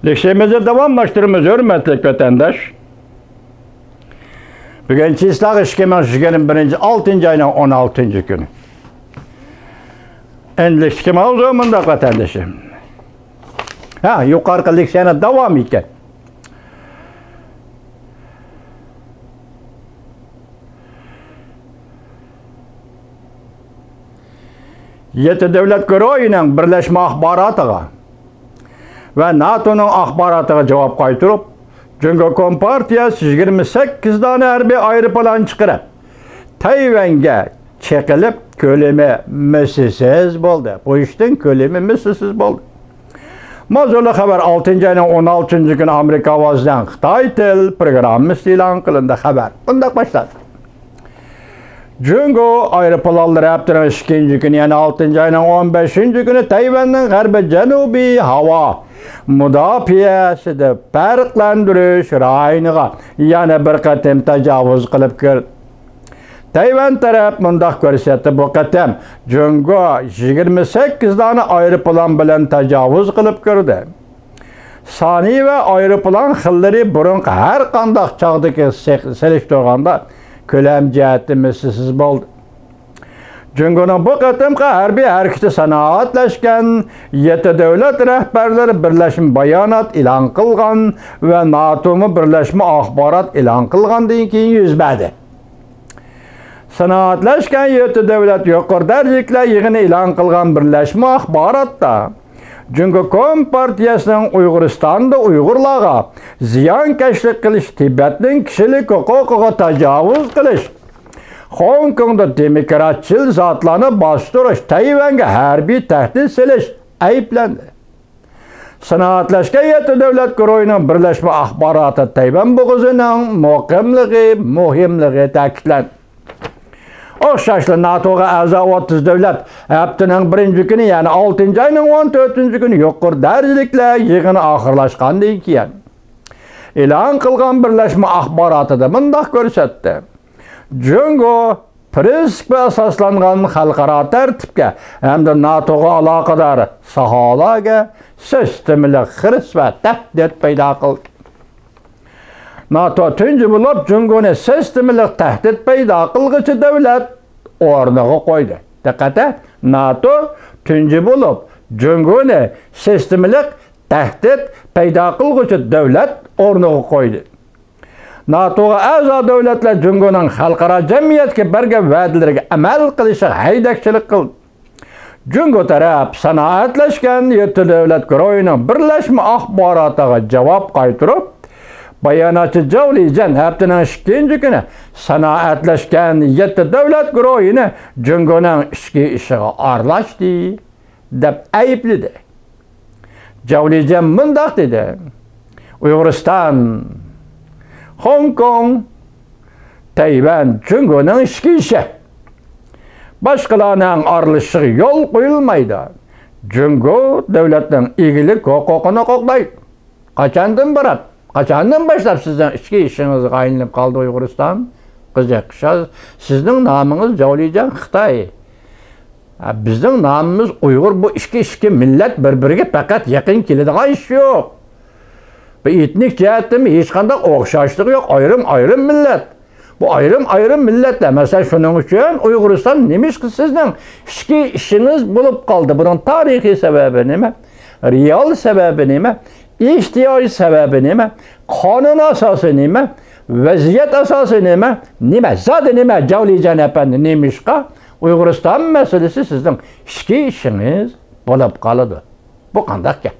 Leksiyemizi davamlaştırımız hürmetlik vatandaş. Bugün Çislak 2021 6. ayının 16. günü. En leksiyemi olduğumunda vatandaşım. Yukarı leksiyene devam iken. Yeti devlet guruhining birleşme axbaratıga ve NATO'nun axbaratıga cevap qaytırıp, Cumhuriyet Kompartiyası 28 tane harbiy aeroplan çıkarıp, Tayvan'ga çekilip kölemi misilsiz oldu. Bu işten kölemi misilsiz oldu. Mazulu haber 6. ayının 16. günü Amerika avazdan Xitay Tel programması ilan kılındı haber. Bundan başladı. Cumhuriyet aeroplanları yaptıran 2. günü yani 6. ayının 15. günü Tayvan'ın garbi Janubi hava müdafiyası da farklandırış rayoniga yani bir qatim tecavüz kılıp kirdi. Tayvan taraf mundaq ko'rsatdi, bu qatim Cumhuriyet 28 tane aeroplan bilan tecavüz kılıp kirdi. Sani ve aeroplan xillari burun har qandaq chaqdagi selishtirganda kölam cihati mislsiz bo'ldi. Cumhuriyet'in bu qatimqi harbiy harakati sanoatlashgan 7 davlat rahbarlari birlashma bayonot e'lon qilgan va NATO'mi birlashma axborot e'lon qilgandan keyin yuz berdi. Sanoatlashgan 7 davlat yuqori darajaliklar yig'ini e'lon qilgan birlashma axborotda Cumhuriyet Kompartiyasining Uyg'uristonda Uyg'urlarga ziyonkashlik qilish, Tibetning kishilik huquqiga tajovuz qilish, Hong Kongda demokratchil zotlarni bostirish, Tayvanga harbiy tahdid selish ayblandi. Sanoatlashgan 7 davlat guruhining birlashma axboroti Tayvan bo'g'izining muhimligi ta'kidlandi. O'xshashli NATO'ga a'zo 30 davlat haftaning 1. kuni yani 6. ayning 14. kuni yuqori darajaliklar yig'ini oxirlashgandan keyin e'lon qilgan birlashma axborotida bunday ko'rsatdi. Cumhuriyet prinsipga asoslangan xalqaro tartibga hamda NATO'ga aloqador sohalarga sistemli xiris va tahdid paydo qildi. NATO tunji bo'lib Cumhuriyetni sistemli tahdid paydo qilguvchi davlat o'rniga qo'ydi. Diqqat, NATO tunji bo'lib Cumhuriyetni sistemli tahdid paydo qilguvchi davlat o'rniga qo'ydi. NATO'ga a'zo davlatlar Cumhuriyetning xalqaro jamiyatga bergan va'dalariga amal qilishi haydakchilik qildi. Cumhuriyet taraf sanoatlashgan 7 davlat guruhining birlashma axborotiga javob qaytirib, bayonotchi Javlijan haftaning 2. kuni sanoatlashgan 7 davlat guruhini Cumhuriyetning ichki ishiga aralashdi deb aybladi. Javlijan mundaq dedi: Uyg'uriston, Hong Kong, Tayvan Cumhuriyetning ichki ishi. Boshqalarning aralashishiga yo'l qo'yilmaydi. Cumhuriyet davlatning egilik huquqini qo'llaydi. Qachondan boshlab sizning ichki ishingizga aylanib qoldi Uyg'uriston? Qiziqishlar, sizning nomingiz Javlijan Xitoy. Bizning nomimiz Uyg'ur. Bu ichki millat bir-biriga faqat yaqin keladigan ish yo'q. Bu etnik jihatdan hech qanday o'xshashlik yo'q, ayrim millat. Bu ayrim millatlar. Mesela shuning uchun Uyg'uriston nemish sizning ichki ishingiz bo'lib qoldi. Buning tarixiy sababi nima? Real sababi nima? İhtiyoj sababi nima? Qonun asosi nima? Vaziyat asosi nima? Zodi nima? Javlijan apandi nemishqa Uyg'uriston masalasi sizning ichki ishingiz bo'lib qoladi. Bu qanday gap?